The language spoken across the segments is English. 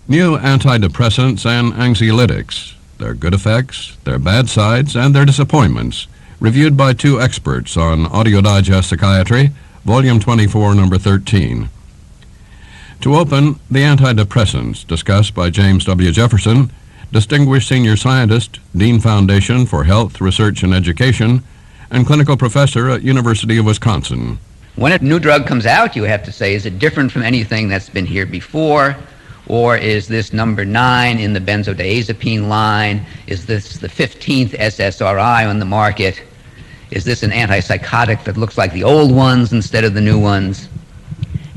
New antidepressants and anxiolytics, their good effects, their bad sides, and their disappointments, reviewed by two experts on Audio Digest Psychiatry, Volume 24, Number 13. To open, the antidepressants, discussed by James W. Jefferson, Distinguished Senior Scientist, Dean Foundation for Health, Research, and Education, and Clinical Professor at University of Wisconsin. When a new drug comes out, you have to say, is it different from anything that's been here before? Or is this number 9 in the benzodiazepine line? Is this the 15th SSRI on the market? Is this an antipsychotic that looks like the old ones instead of the new ones?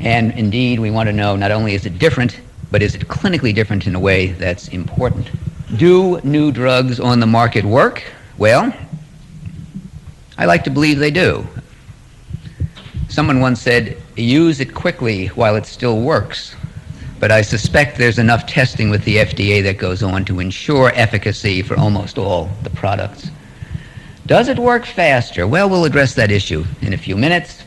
And indeed, we want to know not only is it different, but is it clinically different in a way that's important? Do new drugs on the market work? Well, I like to believe they do. Someone once said, use it quickly while it still works. But I suspect there's enough testing with the FDA that goes on to ensure efficacy for almost all the products. Does it work faster? Well, we'll address that issue in a few minutes.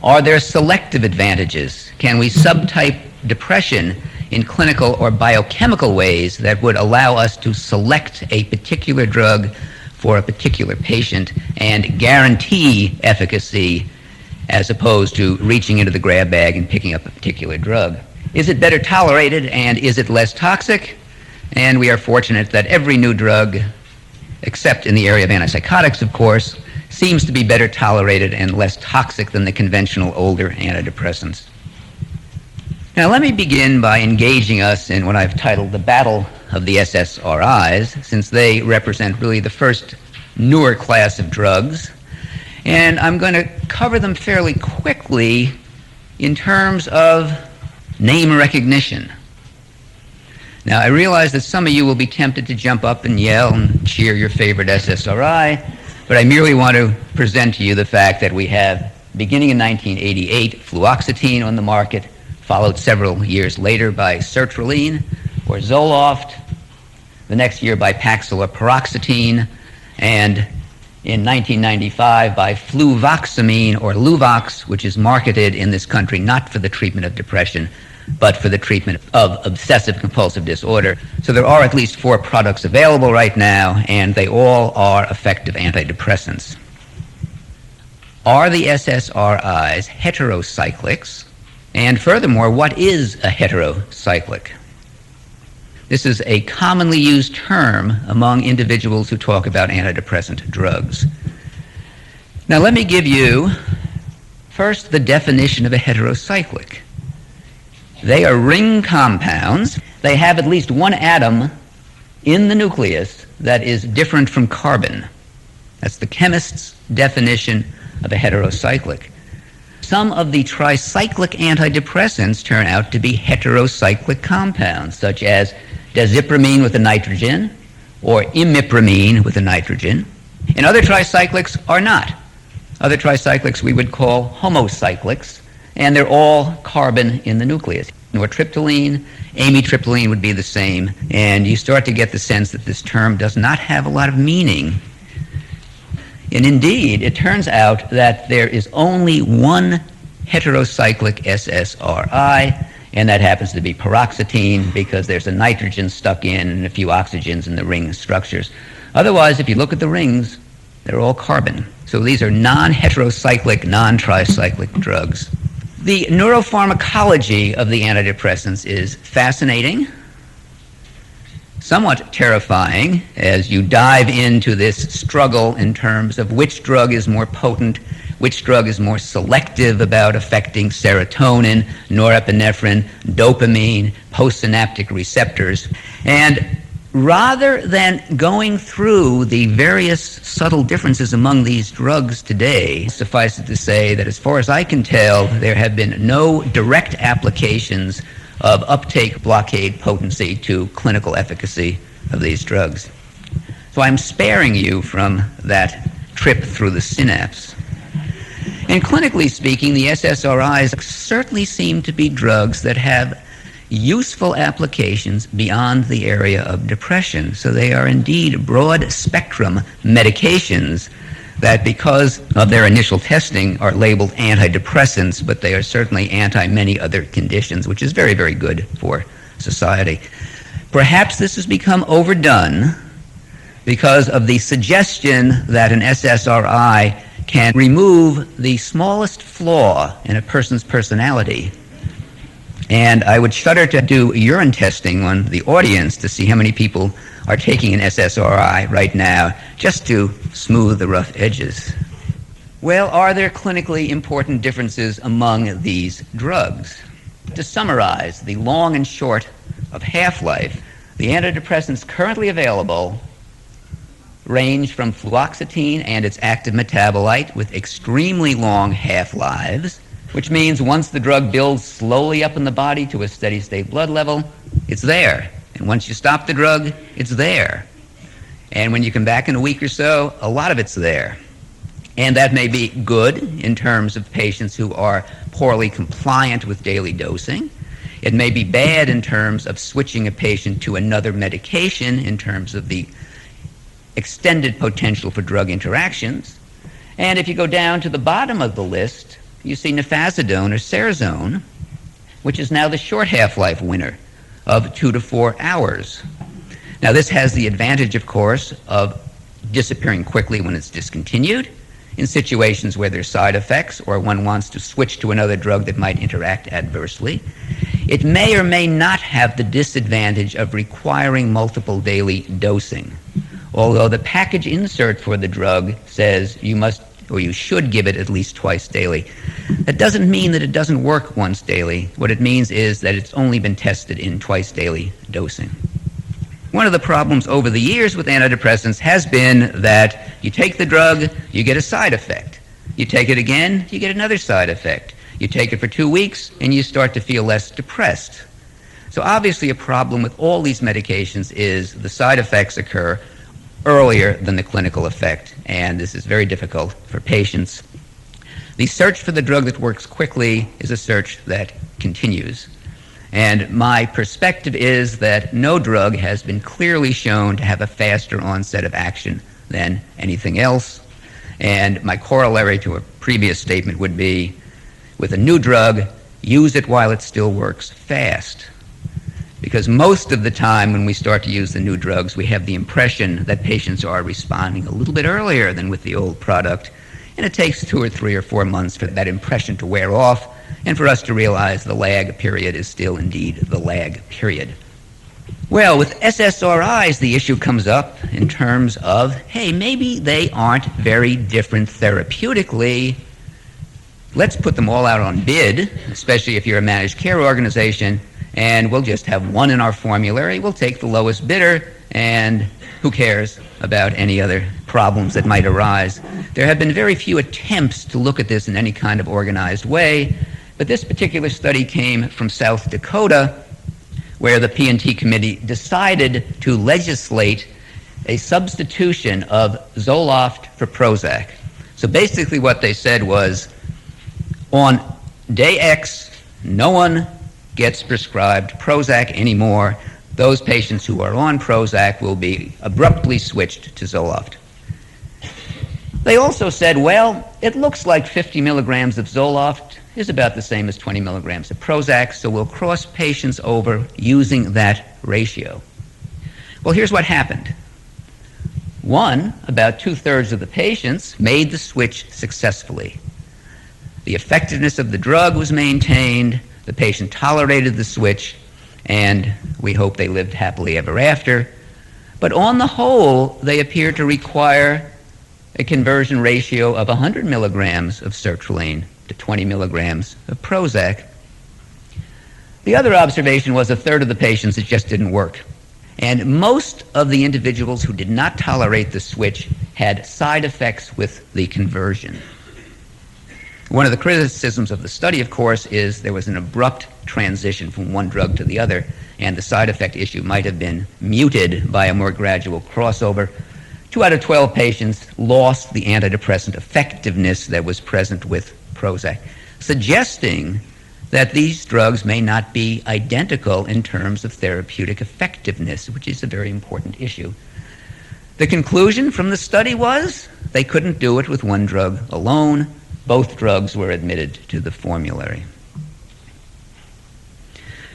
Are there selective advantages? Can we subtype depression in clinical or biochemical ways that would allow us to select a particular drug for a particular patient and guarantee efficacy as opposed to reaching into the grab bag and picking up a particular drug? Is it better tolerated, and is it less toxic? And we are fortunate that every new drug, except in the area of antipsychotics, of course, seems to be better tolerated and less toxic than the conventional older antidepressants. Now, let me begin by engaging us in what I've titled the battle of the SSRIs, since they represent really the first newer class of drugs. And I'm going to cover them fairly quickly in terms of name recognition. Now, I realize that some of you will be tempted to jump up and yell and cheer your favorite SSRI, but I merely want to present to you the fact that we have, beginning in 1988, fluoxetine on the market, followed several years later by sertraline or Zoloft, the next year by Paxil or paroxetine, and in 1995 by fluvoxamine or Luvox, which is marketed in this country not for the treatment of depression, but for the treatment of obsessive-compulsive disorder. So there are at least 4 products available right now, and they all are effective antidepressants. Are the SSRIs heterocyclics? And furthermore, what is a heterocyclic? This is a commonly used term among individuals who talk about antidepressant drugs. Now, let me give you first the definition of a heterocyclic. They are ring compounds. They have at least one atom in the nucleus that is different from carbon. That's the chemist's definition of a heterocyclic. Some of the tricyclic antidepressants turn out to be heterocyclic compounds, such as desipramine with a nitrogen or imipramine with a nitrogen. And other tricyclics are not. Other tricyclics we would call homocyclics, and they're all carbon in the nucleus. Nortriptyline, amitriptyline would be the same, and you start to get the sense that this term does not have a lot of meaning. And indeed, it turns out that there is only one heterocyclic SSRI, and that happens to be paroxetine because there's a nitrogen stuck in and a few oxygens in the ring structures. Otherwise, if you look at the rings, they're all carbon. So these are non-heterocyclic, non-tricyclic drugs. The neuropharmacology of the antidepressants is fascinating, somewhat terrifying as you dive into this struggle in terms of which drug is more potent, which drug is more selective about affecting serotonin, norepinephrine, dopamine, postsynaptic receptors. And rather than going through the various subtle differences among these drugs today, suffice it to say that as far as I can tell, there have been no direct applications of uptake blockade potency to clinical efficacy of these drugs. So I'm sparing you from that trip through the synapse. And clinically speaking, the SSRIs certainly seem to be drugs that have useful applications beyond the area of depression. So they are indeed broad-spectrum medications that, because of their initial testing, are labeled antidepressants, but they are certainly anti-many other conditions, which is very, very good for society. Perhaps this has become overdone because of the suggestion that an SSRI can remove the smallest flaw in a person's personality. And I would shudder to do urine testing on the audience to see how many people are taking an SSRI right now just to smooth the rough edges. Well, are there clinically important differences among these drugs? To summarize the long and short of half-life, the antidepressants currently available range from fluoxetine and its active metabolite with extremely long half-lives, which means once the drug builds slowly up in the body to a steady state blood level, it's there. And once you stop the drug, it's there. And when you come back in a week or so, a lot of it's there. And that may be good in terms of patients who are poorly compliant with daily dosing. It may be bad in terms of switching a patient to another medication in terms of the extended potential for drug interactions. And if you go down to the bottom of the list, you see nifazodone or Cerazone, which is now the short half-life winner of 2 to 4 hours. Now this has the advantage, of course, of disappearing quickly when it's discontinued in situations where there's side effects or one wants to switch to another drug that might interact adversely. It may or may not have the disadvantage of requiring multiple daily dosing, although the package insert for the drug says you must or you should give it at least twice daily. That doesn't mean that it doesn't work once daily. What it means is that it's only been tested in twice daily dosing. One of the problems over the years with antidepressants has been that you take the drug, you get a side effect. You take it again, you get another side effect. You take it for 2 weeks, and you start to feel less depressed. So obviously a problem with all these medications is the side effects occur earlier than the clinical effect, and this is very difficult for patients. The search for the drug that works quickly is a search that continues. And my perspective is that no drug has been clearly shown to have a faster onset of action than anything else. And my corollary to a previous statement would be, with a new drug, use it while it still works fast. Because most of the time when we start to use the new drugs, we have the impression that patients are responding a little bit earlier than with the old product, and it takes 2 or 3 or 4 months for that impression to wear off, and for us to realize the lag period is still indeed the lag period. Well, with SSRIs, the issue comes up in terms of, hey, maybe they aren't very different therapeutically. Let's put them all out on bid, especially if you're a managed care organization, and we'll just have one in our formulary. We'll take the lowest bidder, and who cares about any other problems that might arise. There have been very few attempts to look at this in any kind of organized way, but this particular study came from South Dakota, where the P&T committee decided to legislate a substitution of Zoloft for Prozac. So basically what they said was, on day X, no one gets prescribed Prozac anymore. Those patients who are on Prozac will be abruptly switched to Zoloft. They also said, well, it looks like 50 milligrams of Zoloft is about the same as 20 milligrams of Prozac, so we'll cross patients over using that ratio. Well, here's what happened. One, about 2/3 of the patients made the switch successfully. The effectiveness of the drug was maintained, the patient tolerated the switch, and we hope they lived happily ever after. But on the whole, they appear to require a conversion ratio of 100 milligrams of sertraline to 20 milligrams of Prozac. The other observation was 1/3 of the patients, it just didn't work. And most of the individuals who did not tolerate the switch had side effects with the conversion. One of the criticisms of the study, of course, is there was an abrupt transition from one drug to the other, and the side effect issue might have been muted by a more gradual crossover. 2 out of 12 patients lost the antidepressant effectiveness that was present with Prozac, suggesting that these drugs may not be identical in terms of therapeutic effectiveness, which is a very important issue. The conclusion from the study was they couldn't do it with one drug alone. Both drugs were admitted to the formulary.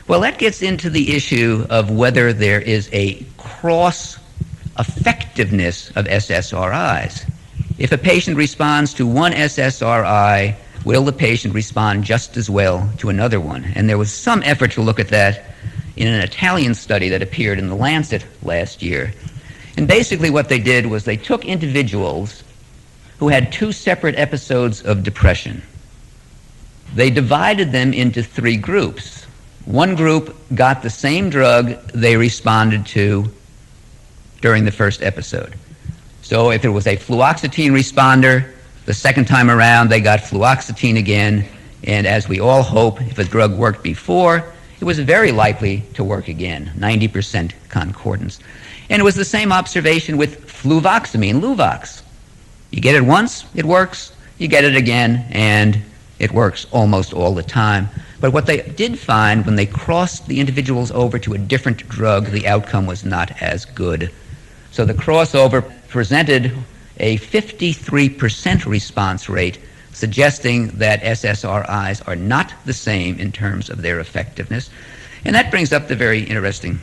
Well, that gets into the issue of whether there is a cross-effectiveness of SSRIs. If a patient responds to one SSRI, will the patient respond just as well to another one? And there was some effort to look at that in an Italian study that appeared in The Lancet last year. And basically what they did was they took individuals who had two separate episodes of depression. They divided them into three groups. One group got the same drug they responded to during the first episode. So if it was a fluoxetine responder, the second time around they got fluoxetine again, and as we all hope, if a drug worked before, it was very likely to work again, 90% concordance. And it was the same observation with fluvoxamine, Luvox. You get it once, it works. You get it again, and it works almost all the time. But what they did find when they crossed the individuals over to a different drug, the outcome was not as good. So the crossover presented a 53% response rate, suggesting that SSRIs are not the same in terms of their effectiveness. And that brings up the very interesting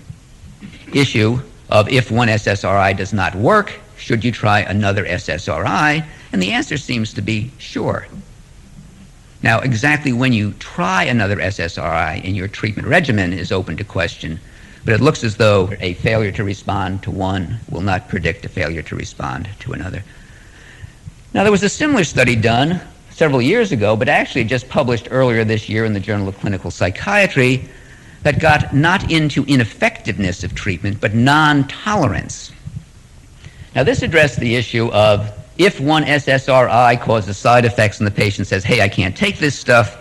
issue of if one SSRI does not work, should you try another SSRI? And the answer seems to be sure. Now, exactly when you try another SSRI in your treatment regimen is open to question, but it looks as though a failure to respond to one will not predict a failure to respond to another. Now, there was a similar study done several years ago, but actually just published earlier this year in the Journal of Clinical Psychiatry, that got not into ineffectiveness of treatment, but non-tolerance. Now, this addressed the issue of if one SSRI causes side effects and the patient says, hey, I can't take this stuff,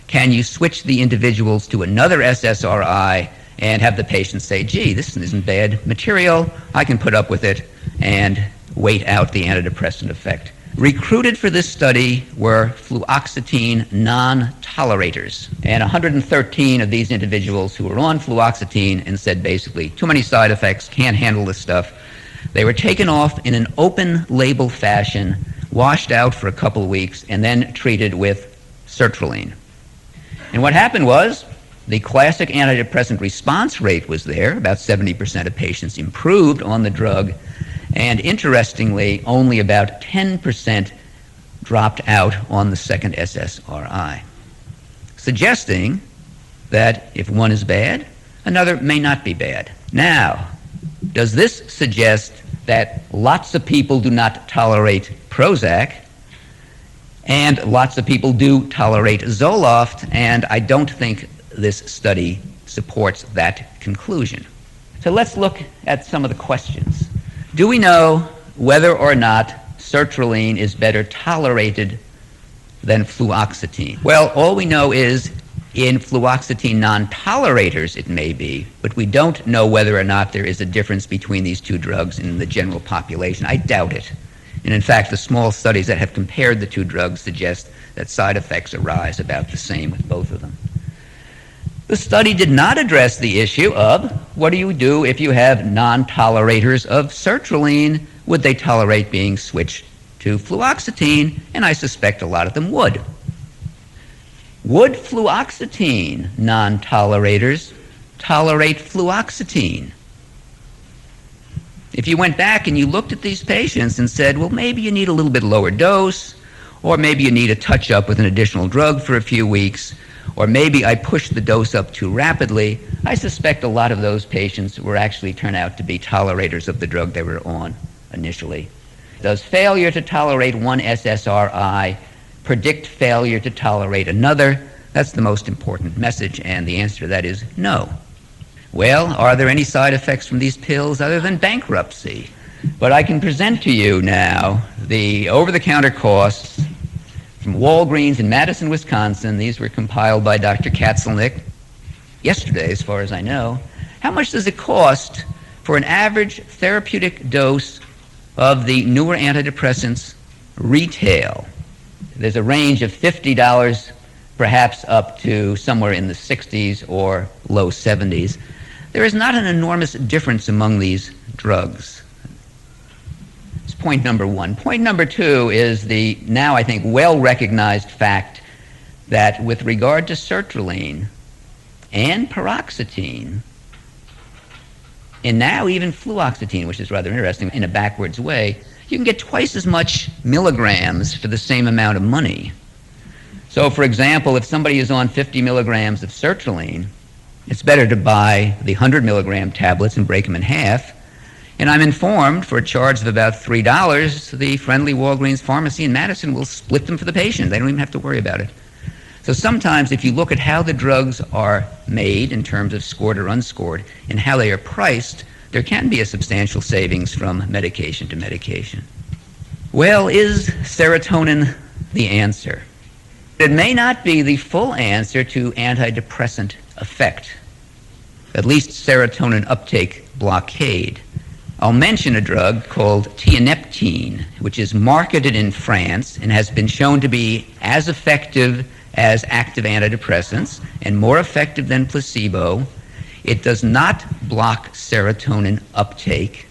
can you switch the individuals to another SSRI and have the patient say, gee, this isn't bad material, I can put up with it, and wait out the antidepressant effect. Recruited for this study were fluoxetine non-tolerators, and 113 of these individuals who were on fluoxetine and said basically, too many side effects, can't handle this stuff. They were taken off in an open label fashion, washed out for a couple of weeks, and then treated with sertraline. And what happened was the classic antidepressant response rate was there. About 70% of patients improved on the drug, and interestingly, only about 10% dropped out on the second SSRI, suggesting that if one is bad, another may not be bad. Now, does this suggest that lots of people do not tolerate Prozac and lots of people do tolerate Zoloft? And I don't think this study supports that conclusion. So let's look at some of the questions. Do we know whether or not sertraline is better tolerated than fluoxetine? Well, all we know is in fluoxetine non-tolerators it may be, but we don't know whether or not there is a difference between these two drugs in the general population. I doubt it. And in fact, the small studies that have compared the two drugs suggest that side effects arise about the same with both of them. The study did not address the issue of what do you do if you have non-tolerators of sertraline? Would they tolerate being switched to fluoxetine? And I suspect a lot of them would. Would fluoxetine non-tolerators tolerate fluoxetine? If you went back and you looked at these patients and said, well, maybe you need a little bit lower dose, or maybe you need a touch-up with an additional drug for a few weeks, or maybe I pushed the dose up too rapidly, I suspect a lot of those patients were actually turn out to be tolerators of the drug they were on initially. Does failure to tolerate one SSRI predict failure to tolerate another? That's the most important message, and the answer to that is no. Well, are there any side effects from these pills other than bankruptcy? But I can present to you now the over-the-counter costs from Walgreens in Madison, Wisconsin. These were compiled by Dr. Katzelnick yesterday, as far as I know. How much does it cost for an average therapeutic dose of the newer antidepressants retail? There's a range of $50, perhaps up to somewhere in the 60s or low 70s. There is not an enormous difference among these drugs. It's point number one. Point number two is the now, I think, well-recognized fact that with regard to sertraline, and paroxetine, and now even fluoxetine, which is rather interesting in a backwards way, you can get twice as much milligrams for the same amount of money. So, for example, if somebody is on 50 milligrams of sertraline, it's better to buy the 100 milligram tablets and break them in half. And I'm informed, for a charge of about $3, the friendly Walgreens pharmacy in Madison will split them for the patient. They don't even have to worry about it. So sometimes if you look at how the drugs are made in terms of scored or unscored and how they are priced, there can be a substantial savings from medication to medication. Well, is serotonin the answer? It may not be the full answer to antidepressant effect, at least serotonin uptake blockade. I'll mention a drug called tianeptine, which is marketed in France and has been shown to be as effective as active antidepressants and more effective than placebo. It does not block serotonin uptake.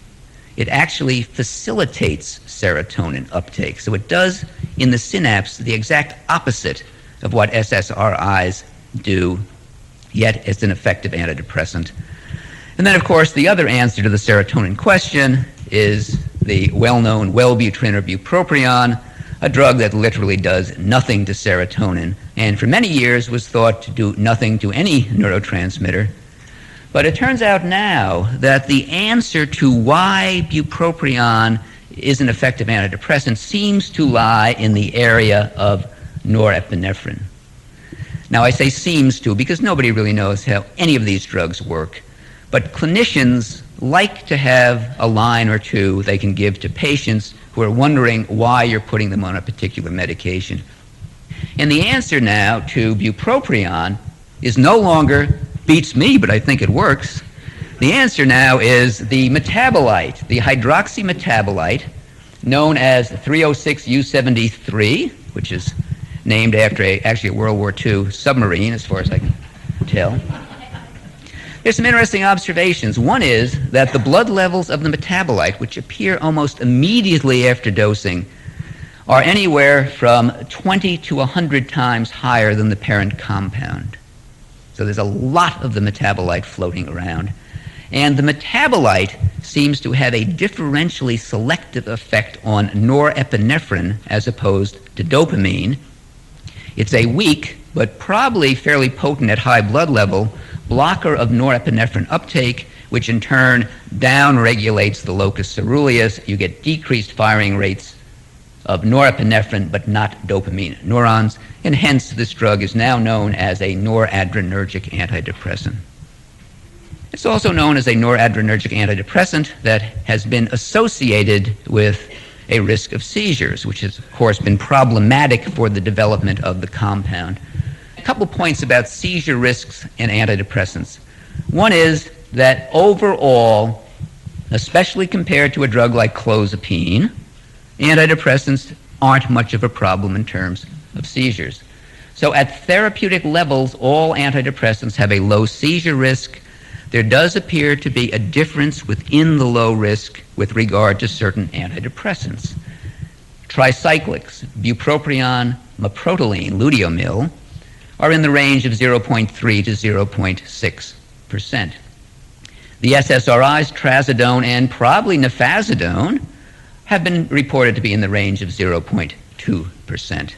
It actually facilitates serotonin uptake. So it does in the synapse the exact opposite of what SSRIs do, yet it's an effective antidepressant. And then, of course, the other answer to the serotonin question is the well-known Wellbutrin or bupropion, a drug that literally does nothing to serotonin and for many years was thought to do nothing to any neurotransmitter. But it turns out now that the answer to why bupropion is an effective antidepressant seems to lie in the area of norepinephrine. Now, I say seems to because nobody really knows how any of these drugs work. But clinicians like to have a line or two they can give to patients who are wondering why you're putting them on a particular medication. And the answer now to bupropion is no longer beats me, but I think it works. The answer now is the metabolite, the hydroxy metabolite, known as 306U73, which is named after actually a World War II submarine, as far as I can tell. There's some interesting observations. One is that the blood levels of the metabolite, which appear almost immediately after dosing, are anywhere from 20 to 100 times higher than the parent compound. So there's a lot of the metabolite floating around. And the metabolite seems to have a differentially selective effect on norepinephrine as opposed to dopamine. It's a weak, but probably fairly potent at high blood level, blocker of norepinephrine uptake, which in turn downregulates the locus ceruleus. You get decreased firing rates of norepinephrine but not dopamine neurons, and hence this drug is now known as a noradrenergic antidepressant. It's also known as a noradrenergic antidepressant that has been associated with a risk of seizures, which has, of course, been problematic for the development of the compound. A couple points about seizure risks and antidepressants. One is that overall, especially compared to a drug like clozapine, antidepressants aren't much of a problem in terms of seizures. So at therapeutic levels, all antidepressants have a low seizure risk. There does appear to be a difference within the low risk with regard to certain antidepressants. Tricyclics, bupropion, meprotylene, luteomil, are in the range of 0.3 to 0.6%. The SSRIs, trazodone and probably nifazodone, have been reported to be in the range of 0.2%.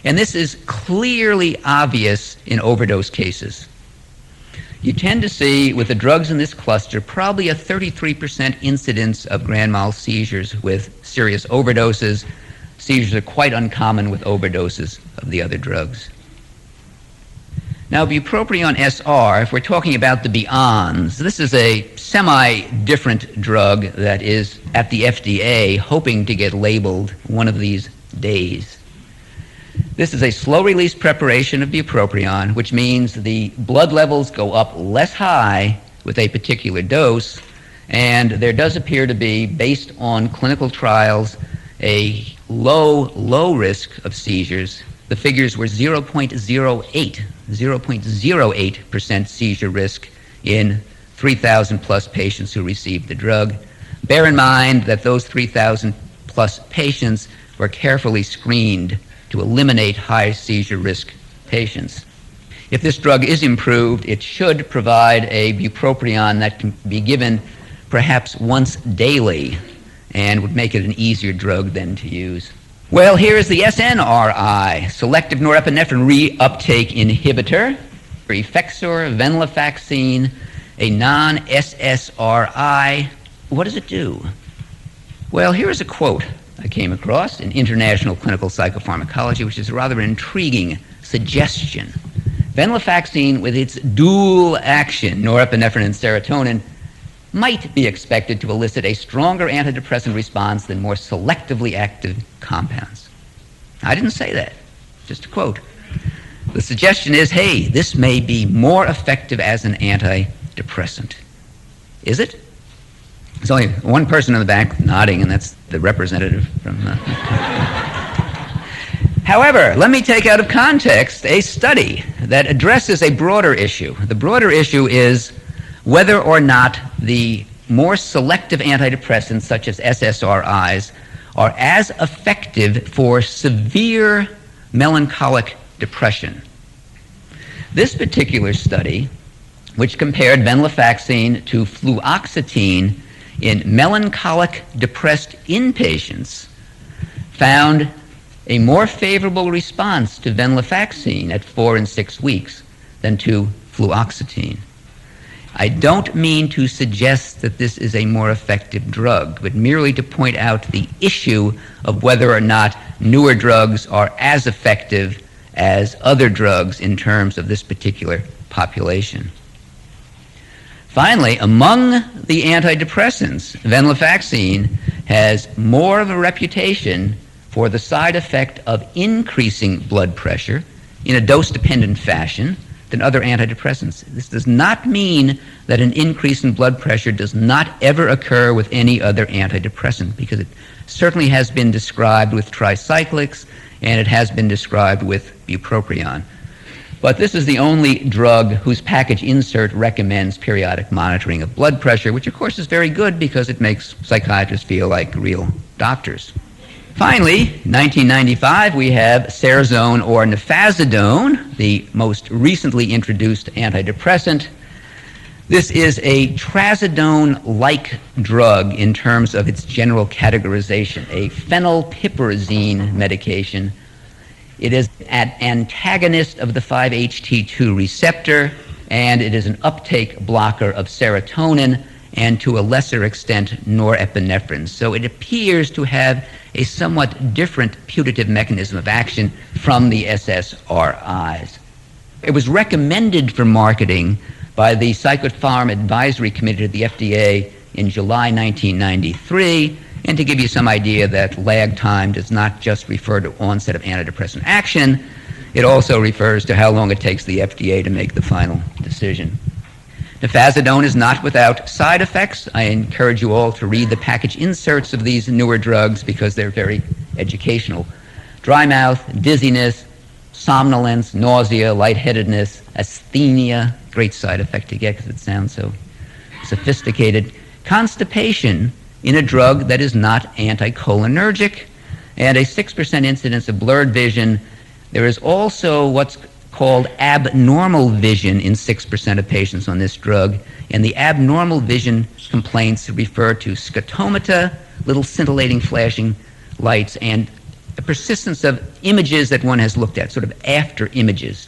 And this is clearly obvious in overdose cases. You tend to see, with the drugs in this cluster, probably a 33% incidence of grand mal seizures with serious overdoses. Seizures are quite uncommon with overdoses of the other drugs. Now, bupropion SR, if we're talking about the beyonds, this is a semi-different drug that is at the FDA hoping to get labeled one of these days. This is a slow-release preparation of bupropion, which means the blood levels go up less high with a particular dose, and there does appear to be, based on clinical trials, a low risk of seizures. The figures were 0.08% seizure risk in 3,000 plus patients who received the drug. Bear in mind that those 3,000 plus patients were carefully screened to eliminate high seizure risk patients. If this drug is improved, it should provide a bupropion that can be given perhaps once daily and would make it an easier drug then to use. Well, here is the SNRI, selective norepinephrine reuptake inhibitor, Effexor, venlafaxine, a non-SSRI. What does it do? Well, here is a quote I came across in International Clinical Psychopharmacology, which is a rather intriguing suggestion. Venlafaxine, with its dual action, norepinephrine and serotonin, might be expected to elicit a stronger antidepressant response than more selectively active compounds. I didn't say that, just a quote. The suggestion is, hey, this may be more effective as an antidepressant. Is it? There's only one person in the back nodding, and that's the representative from... However, let me take out of context a study that addresses a broader issue. The broader issue is whether or not the more selective antidepressants, such as SSRIs, are as effective for severe melancholic depression. This particular study, which compared venlafaxine to fluoxetine in melancholic depressed inpatients, found a more favorable response to venlafaxine at 4 and 6 weeks than to fluoxetine. I don't mean to suggest that this is a more effective drug, but merely to point out the issue of whether or not newer drugs are as effective as other drugs in terms of this particular population. Finally, among the antidepressants, venlafaxine has more of a reputation for the side effect of increasing blood pressure in a dose-dependent fashion than other antidepressants. This does not mean that an increase in blood pressure does not ever occur with any other antidepressant, because it certainly has been described with tricyclics and it has been described with bupropion. But this is the only drug whose package insert recommends periodic monitoring of blood pressure, which of course is very good because it makes psychiatrists feel like real doctors. Finally, 1995, we have Serzone or nefazodone, the most recently introduced antidepressant. This is a trazodone-like drug in terms of its general categorization, a phenylpiperazine medication. It is an antagonist of the 5-HT2 receptor, and it is an uptake blocker of serotonin and to a lesser extent norepinephrine. So it appears to have a somewhat different putative mechanism of action from the SSRIs. It was recommended for marketing by the Psychopharm Advisory Committee of the FDA in July 1993, and to give you some idea that lag time does not just refer to onset of antidepressant action, it also refers to how long it takes the FDA to make the final decision. Nefazodone is not without side effects. I encourage you all to read the package inserts of these newer drugs because they're very educational. Dry mouth, dizziness, somnolence, nausea, lightheadedness, asthenia, great side effect to get because it sounds so sophisticated. Constipation in a drug that is not anticholinergic, and a 6% incidence of blurred vision. There is also what's called abnormal vision in 6% of patients on this drug, and the abnormal vision complaints refer to scotomata, little scintillating flashing lights, and a persistence of images that one has looked at, sort of after images.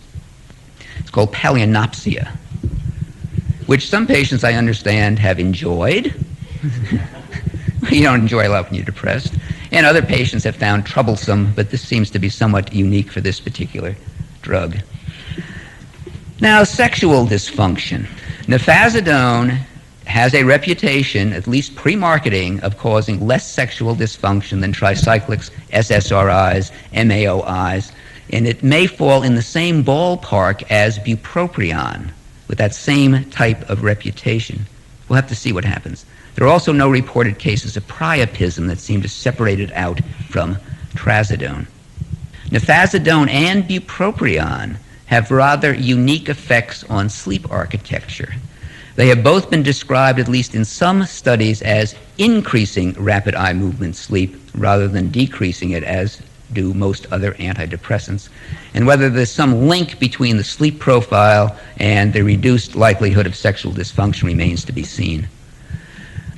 It's called paleonopsia, which some patients, I understand, have enjoyed. You don't enjoy a lot when you're depressed. And other patients have found troublesome, but this seems to be somewhat unique for this particular drug. Now, sexual dysfunction. Nefazodone has a reputation, at least pre-marketing, of causing less sexual dysfunction than tricyclics, SSRIs, MAOIs, and it may fall in the same ballpark as bupropion with that same type of reputation. We'll have to see what happens. There are also no reported cases of priapism that seem to separate it out from trazodone. Nefazodone and bupropion have rather unique effects on sleep architecture. They have both been described, at least in some studies, as increasing rapid eye movement sleep rather than decreasing it, as do most other antidepressants, and whether there's some link between the sleep profile and the reduced likelihood of sexual dysfunction remains to be seen.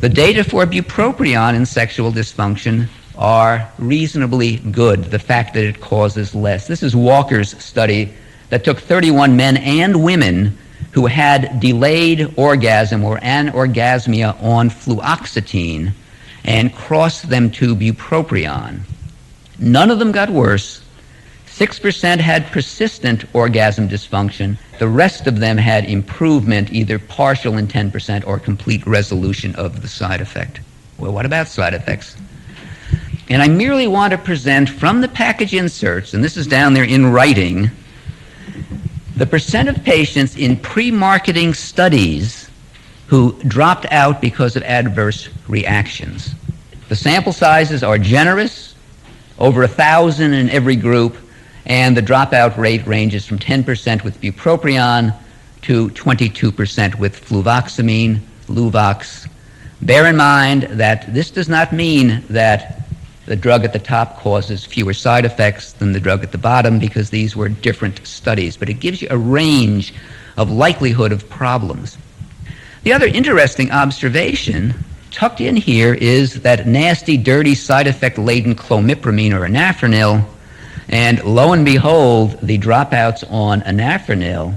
The data for bupropion in sexual dysfunction are reasonably good, the fact that it causes less. This is Walker's study that took 31 men and women who had delayed orgasm or anorgasmia on fluoxetine and crossed them to bupropion. None of them got worse. 6% had persistent orgasm dysfunction. The rest of them had improvement, either partial in 10% or complete resolution of the side effect. Well, what about side effects? And I merely want to present from the package inserts, and this is down there in writing, the percent of patients in pre-marketing studies who dropped out because of adverse reactions. The sample sizes are generous, over 1,000 in every group, and the dropout rate ranges from 10% with bupropion to 22% with fluvoxamine, Luvox. Bear in mind that this does not mean that the drug at the top causes fewer side effects than the drug at the bottom, because these were different studies, but it gives you a range of likelihood of problems. The other interesting observation tucked in here is that nasty, dirty, side effect-laden clomipramine or anafranil, and lo and behold, the dropouts on anafranil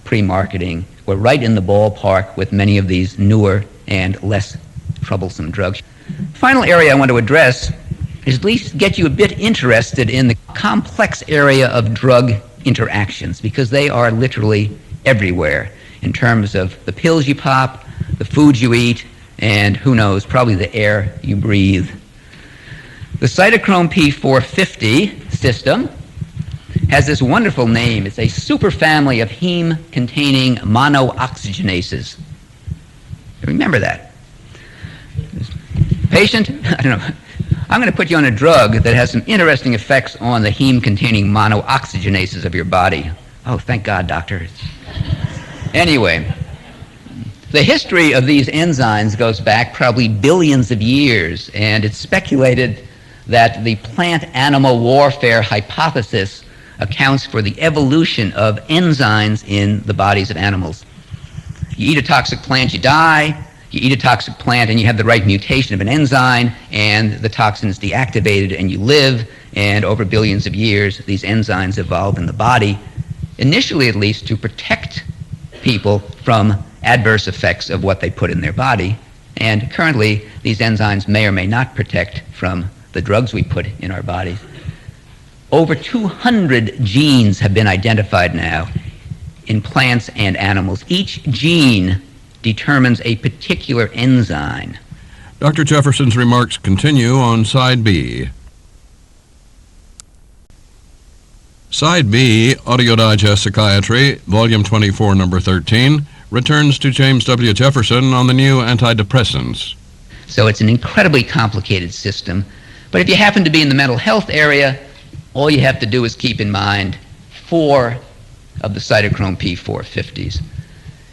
pre-marketing were right in the ballpark with many of these newer and less troublesome drugs. Final area I want to address is at least get you a bit interested in the complex area of drug interactions, because they are literally everywhere in terms of the pills you pop, the foods you eat, and who knows, probably the air you breathe. The cytochrome P450 system has this wonderful name. It's a superfamily of heme-containing monooxygenases. Remember that. Patient, I don't know, I'm going to put you on a drug that has some interesting effects on the heme-containing monooxygenases of your body. Oh, thank God, doctor. Anyway, the history of these enzymes goes back probably billions of years, and it's speculated that the plant-animal warfare hypothesis accounts for the evolution of enzymes in the bodies of animals. You eat a toxic plant, you die. You eat a toxic plant and you have the right mutation of an enzyme, and the toxin is deactivated and you live, and over billions of years these enzymes evolved in the body, initially at least to protect people from adverse effects of what they put in their body, and currently these enzymes may or may not protect from the drugs we put in our bodies. Over 200 genes have been identified now in plants and animals. Each gene determines a particular enzyme. Dr. Jefferson's remarks continue on Side B. Side B, Audio Digest Psychiatry, Volume 24, Number 13, returns to James W. Jefferson on the new antidepressants. So it's an incredibly complicated system, but if you happen to be in the mental health area, all you have to do is keep in mind 4 of the cytochrome P450s.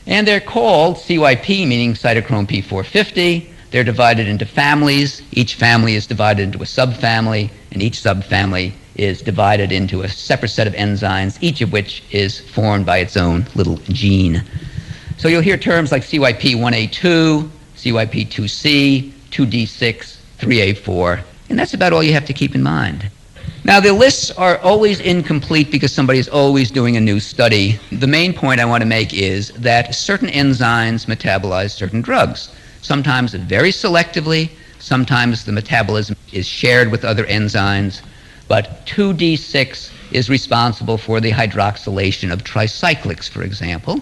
And they're called CYP, meaning cytochrome P450. They're divided into families. Each family is divided into a subfamily, and each subfamily is divided into a separate set of enzymes, each of which is formed by its own little gene. So you'll hear terms like CYP1A2, CYP2C, 2D6, 3A4, and that's about all you have to keep in mind. Now, the lists are always incomplete because somebody is always doing a new study. The main point I want to make is that certain enzymes metabolize certain drugs, sometimes very selectively, sometimes the metabolism is shared with other enzymes, but 2D6 is responsible for the hydroxylation of tricyclics, for example,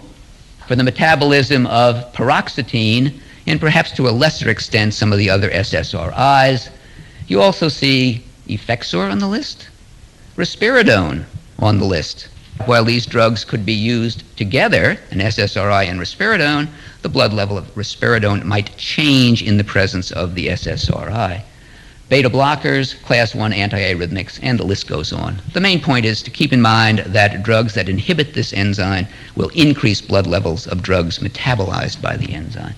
for the metabolism of paroxetine, and perhaps to a lesser extent some of the other SSRIs. You also see Effexor on the list, risperidone on the list. While these drugs could be used together, an SSRI and risperidone, the blood level of risperidone might change in the presence of the SSRI. Beta blockers, class 1 antiarrhythmics, and the list goes on. The main point is to keep in mind that drugs that inhibit this enzyme will increase blood levels of drugs metabolized by the enzyme.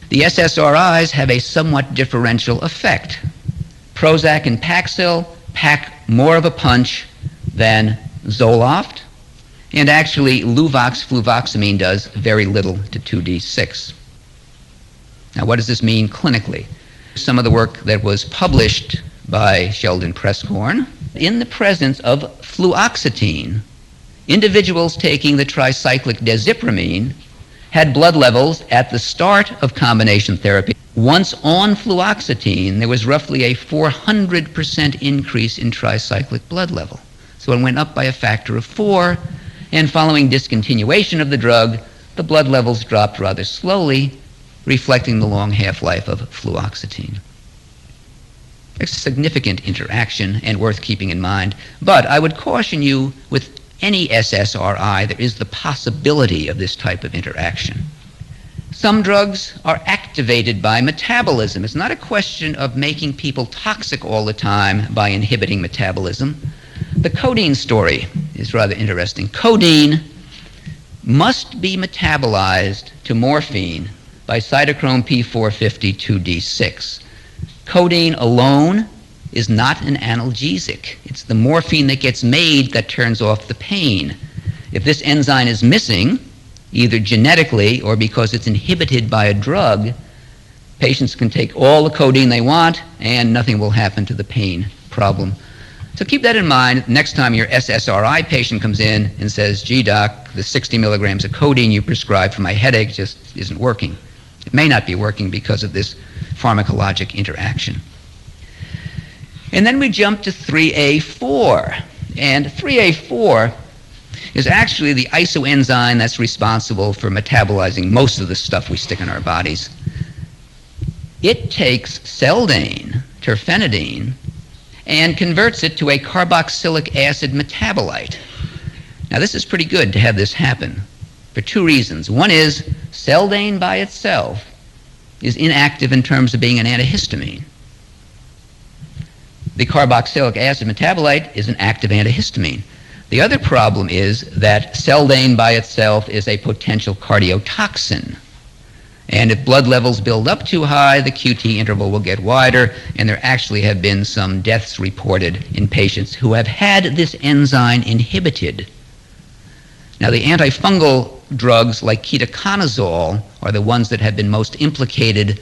The SSRIs have a somewhat differential effect. Prozac and Paxil pack more of a punch than Zoloft, and actually Luvox fluvoxamine does very little to 2D6. Now, what does this mean clinically? Some of the work that was published by Sheldon Prescorn, in the presence of fluoxetine, individuals taking the tricyclic desipramine had blood levels at the start of combination therapy. Once on fluoxetine, there was roughly a 400% increase in tricyclic blood level. So it went up by a factor of 4, and following discontinuation of the drug, the blood levels dropped rather slowly, reflecting the long half-life of fluoxetine. It's a significant interaction and worth keeping in mind, but I would caution you with any SSRI, there is the possibility of this type of interaction. Some drugs are activated by metabolism. It's not a question of making people toxic all the time by inhibiting metabolism. The codeine story is rather interesting. Codeine must be metabolized to morphine by cytochrome P450 2D6. Codeine alone is not an analgesic. It's the morphine that gets made that turns off the pain. If this enzyme is missing, either genetically or because it's inhibited by a drug, patients can take all the codeine they want and nothing will happen to the pain problem. So keep that in mind next time your SSRI patient comes in and says, gee doc, the 60 milligrams of codeine you prescribed for my headache just isn't working. It may not be working because of this pharmacologic interaction. And then we jump to 3A4. And 3A4 is actually the isoenzyme that's responsible for metabolizing most of the stuff we stick in our bodies. It takes seldane, terfenadine, and converts it to a carboxylic acid metabolite. Now this is pretty good to have this happen for two reasons. One is seldane by itself is inactive in terms of being an antihistamine. The carboxylic acid metabolite is an active antihistamine. The other problem is that seldane by itself is a potential cardiotoxin. And if blood levels build up too high, the QT interval will get wider, and there actually have been some deaths reported in patients who have had this enzyme inhibited. Now, the antifungal drugs like ketoconazole are the ones that have been most implicated.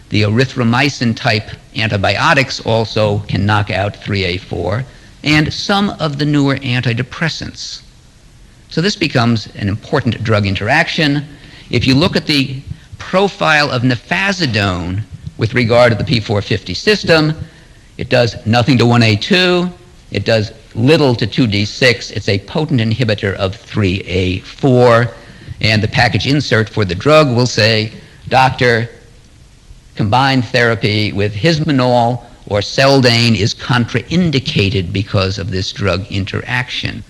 The erythromycin-type antibiotics also can knock out 3A4, and some of the newer antidepressants. So this becomes an important drug interaction. If you look at the profile of nifazodone with regard to the P450 system, it does nothing to 1A2, it does little to 2D6, it's a potent inhibitor of 3A4, and the package insert for the drug will say, doctor, combined therapy with hismanol or seldane is contraindicated because of this drug interaction.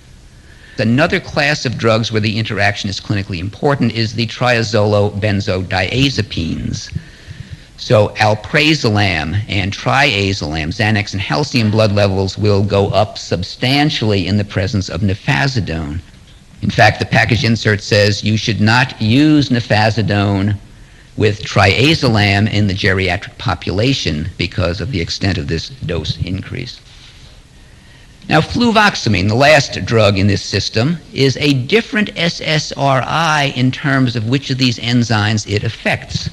Another class of drugs where the interaction is clinically important is the triazolobenzodiazepines. So alprazolam and triazolam, Xanax and Halcion blood levels will go up substantially in the presence of nifazodone. In fact, the package insert says you should not use nifazodone with triazolam in the geriatric population because of the extent of this dose increase. Now, fluvoxamine, the last drug in this system, is a different SSRI in terms of which of these enzymes it affects.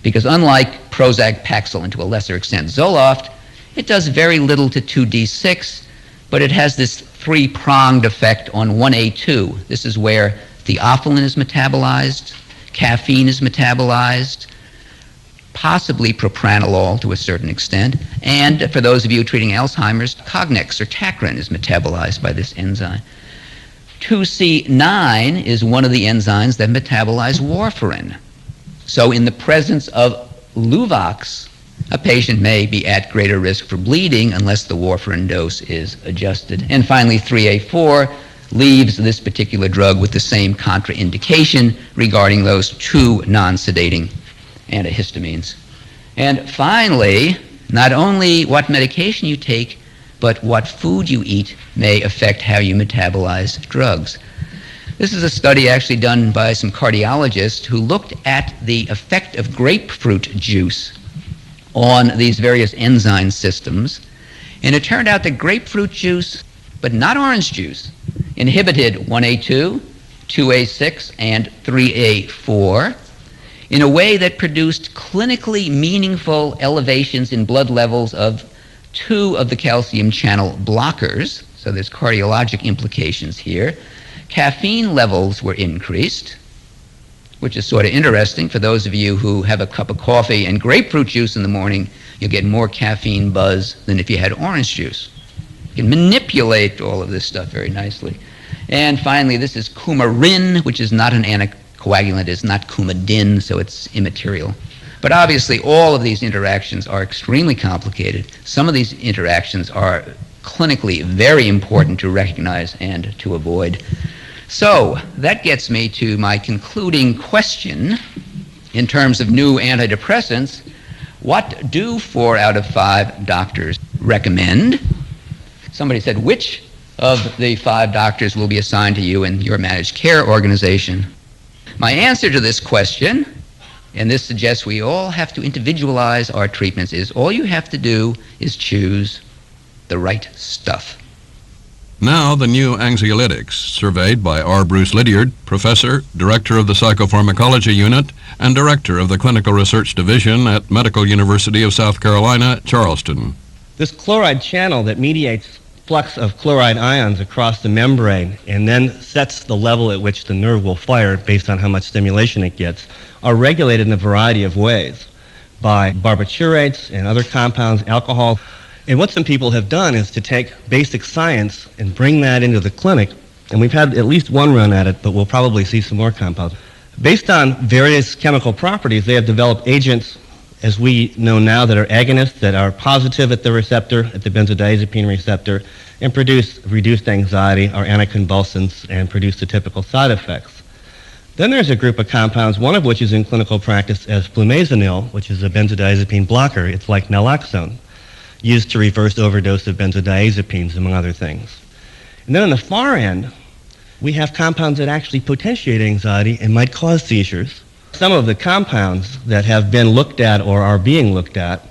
Because unlike Prozac, Paxil, and to a lesser extent Zoloft, it does very little to 2D6, but it has this three-pronged effect on 1A2. This is where theophylline is metabolized, caffeine is metabolized, possibly propranolol to a certain extent, and for those of you treating Alzheimer's, Cognex or Tacrin is metabolized by this enzyme. 2C9 is one of the enzymes that metabolize warfarin. So in the presence of Luvox, a patient may be at greater risk for bleeding unless the warfarin dose is adjusted. And finally, 3A4 leaves this particular drug with the same contraindication regarding those two non-sedating antihistamines. And finally, not only what medication you take, but what food you eat may affect how you metabolize drugs. This is a study actually done by some cardiologists who looked at the effect of grapefruit juice on these various enzyme systems And it turned out that grapefruit juice, but not orange juice, inhibited 1A2, 2A6, and 3A4 in a way that produced clinically meaningful elevations in blood levels of 2 of the calcium channel blockers. So there's cardiologic implications here. Caffeine levels were increased, which is sort of interesting. For those of you who have a cup of coffee and grapefruit juice in the morning, you'll get more caffeine buzz than if you had orange juice. You can manipulate all of this stuff very nicely. And finally, this is coumarin, which is not an anticoagulant. It's not coumadin, so it's immaterial. But obviously, all of these interactions are extremely complicated. Some of these interactions are clinically very important to recognize and to avoid. So that gets me to my concluding question in terms of new antidepressants. What do 4 out of 5 doctors recommend? Somebody said, which of the 5 doctors will be assigned to you in your managed care organization? My answer to this question, and this suggests we all have to individualize our treatments, is all you have to do is choose the right stuff. Now, the new anxiolytics, surveyed by R. Bruce Lydlard, Professor, Director of the Psychopharmacology Unit, and Director of the Clinical Research Division at Medical University of South Carolina, Charleston. This chloride channel that mediates flux of chloride ions across the membrane and then sets the level at which the nerve will fire based on how much stimulation it gets are regulated in a variety of ways by barbiturates and other compounds, alcohol. And what some people have done is to take basic science and bring that into the clinic, and we've had at least one run at it, but we'll probably see some more compounds. Based on various chemical properties, they have developed agents, as we know now, that are agonists, that are positive at the receptor, at the benzodiazepine receptor, and produce reduced anxiety, are anticonvulsants, and produce the typical side effects. Then there's a group of compounds, one of which is in clinical practice as flumazenil, which is a benzodiazepine blocker. It's like naloxone, used to reverse overdose of benzodiazepines, among other things. And then on the far end, we have compounds that actually potentiate anxiety and might cause seizures. Some of the compounds that have been looked at or are being looked at,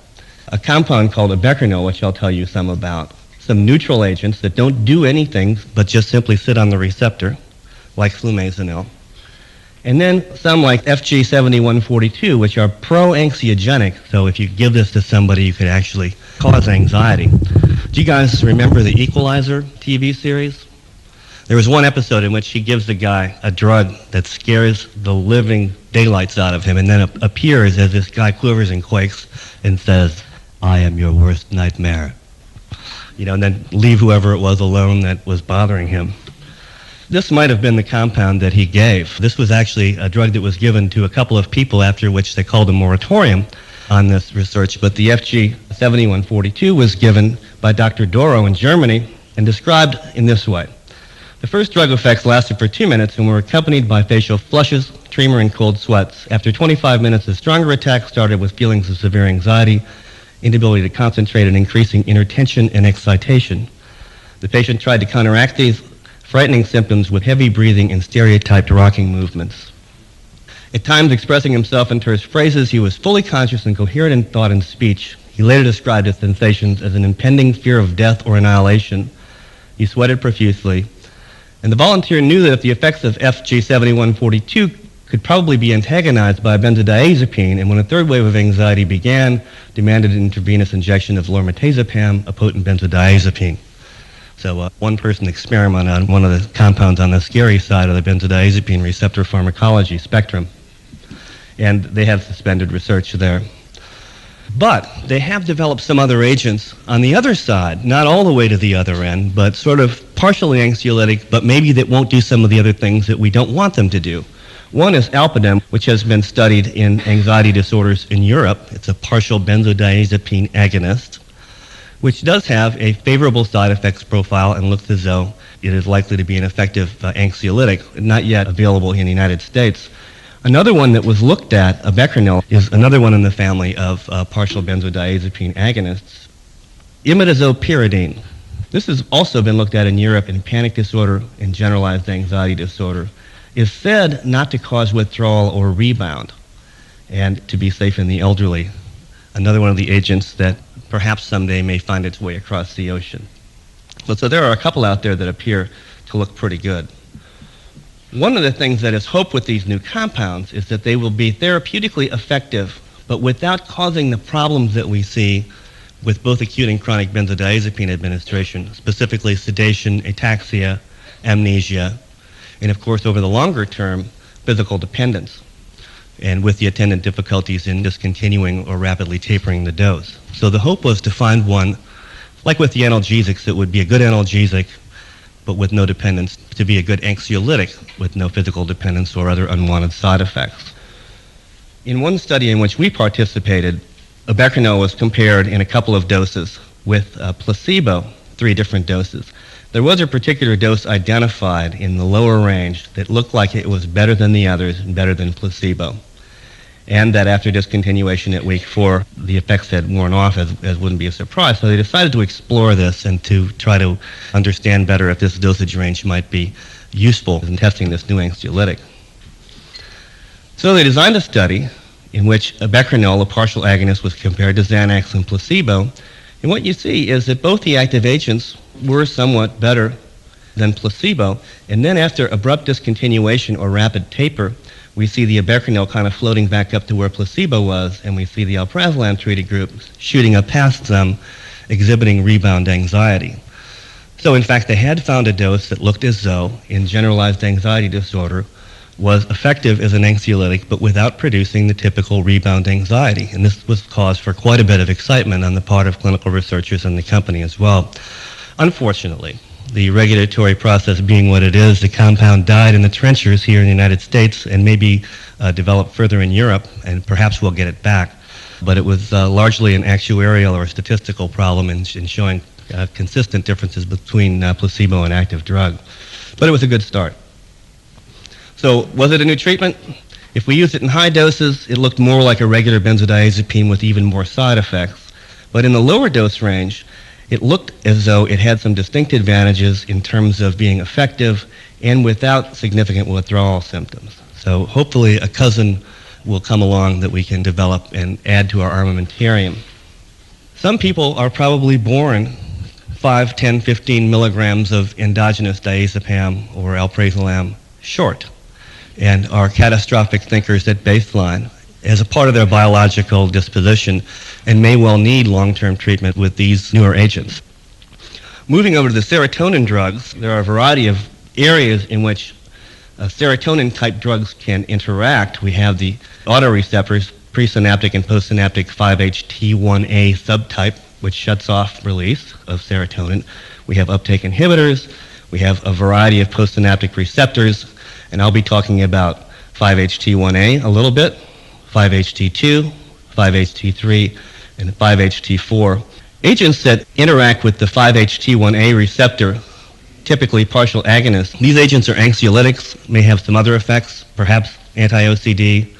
a compound called abecanol, which I'll tell you some about, some neutral agents that don't do anything but just simply sit on the receptor, like flumazenil. And then some like FG7142, which are pro-anxiogenic, so if you give this to somebody, you could actually cause anxiety. Do you guys remember the Equalizer TV series? There was one episode in which he gives the guy a drug that scares the living daylights out of him, and then appears as this guy quivers and quakes and says, "I am your worst nightmare." You know, and then leave whoever it was alone that was bothering him. This might have been the compound that he gave. This was actually a drug that was given to a couple of people, after which they called a moratorium on this research, but the FG7142 was given by Dr. Doro in Germany and described in this way. The first drug effects lasted for 2 minutes and were accompanied by facial flushes, tremor, and cold sweats. After 25 minutes, a stronger attack started with feelings of severe anxiety, inability to concentrate, and increasing inner tension and excitation. The patient tried to counteract these frightening symptoms with heavy breathing and stereotyped rocking movements. At times expressing himself in terse phrases, he was fully conscious and coherent in thought and speech. He later described his sensations as an impending fear of death or annihilation. He sweated profusely, and the volunteer knew that if the effects of FG7142 could probably be antagonized by benzodiazepine, and when a third wave of anxiety began, demanded an intravenous injection of loratazepam, a potent benzodiazepine. So one person experimented on one of the compounds on the scary side of the benzodiazepine receptor pharmacology spectrum, and they have suspended research there. But they have developed some other agents on the other side, not all the way to the other end, but sort of partially anxiolytic, but maybe that won't do some of the other things that we don't want them to do. One is alpidem, which has been studied in anxiety disorders in Europe. It's a partial benzodiazepine agonist, which does have a favorable side effects profile and looks as though it is likely to be an effective anxiolytic, not yet available in the United States. Another one that was looked at, abecanol, is another one in the family of partial benzodiazepine agonists. Imidazopyridine. This has also been looked at in Europe in panic disorder and generalized anxiety disorder. Is said not to cause withdrawal or rebound, and to be safe in the elderly. Another one of the agents that perhaps someday may find its way across the ocean. So there are a couple out there that appear to look pretty good. One of the things that is hoped with these new compounds is that they will be therapeutically effective, but without causing the problems that we see with both acute and chronic benzodiazepine administration, specifically sedation, ataxia, amnesia, and of course over the longer term, physical dependence, and with the attendant difficulties in discontinuing or rapidly tapering the dose. So the hope was to find one, like with the analgesics, that would be a good analgesic but with no dependence, to be a good anxiolytic with no physical dependence or other unwanted side effects. In one study in which we participated, abecronol was compared in a couple of doses with placebo, 3 different doses. There was a particular dose identified in the lower range that looked like it was better than the others and better than placebo, and that after discontinuation at week 4, the effects had worn off, as wouldn't be a surprise. So they decided to explore this and to try to understand better if this dosage range might be useful in testing this new anxiolytic. So they designed a study in which abecronol, a partial agonist, was compared to Xanax and placebo. And what you see is that both the active agents were somewhat better than placebo. And then after abrupt discontinuation or rapid taper, we see the abecronol kind of floating back up to where placebo was, and we see the alprazolam-treated group shooting up past them, exhibiting rebound anxiety. So in fact, they had found a dose that looked as though, in generalized anxiety disorder, was effective as an anxiolytic, but without producing the typical rebound anxiety. And this was cause for quite a bit of excitement on the part of clinical researchers and the company as well. Unfortunately, the regulatory process being what it is, the compound died in the trenchers here in the United States and may be developed further in Europe, and perhaps we'll get it back. But it was largely an actuarial or statistical problem in showing consistent differences between placebo and active drug. But it was a good start. So was it a new treatment? If we used it in high doses, it looked more like a regular benzodiazepine with even more side effects. But in the lower dose range, it looked as though it had some distinct advantages in terms of being effective and without significant withdrawal symptoms. So hopefully a cousin will come along that we can develop and add to our armamentarium. Some people are probably born 5, 10, 15 milligrams of endogenous diazepam or alprazolam short and are catastrophic thinkers at baseline as a part of their biological disposition and may well need long-term treatment with these newer agents. Moving over to the serotonin drugs, there are a variety of areas in which serotonin-type drugs can interact. We have the autoreceptors, presynaptic and postsynaptic 5-HT1A subtype, which shuts off release of serotonin. We have uptake inhibitors. We have a variety of postsynaptic receptors, and I'll be talking about 5-HT1A a little bit, 5-HT2, 5-HT3, and 5-HT4. Agents that interact with the 5-HT1A receptor, typically partial agonists, these agents are anxiolytics, may have some other effects, perhaps anti-OCD,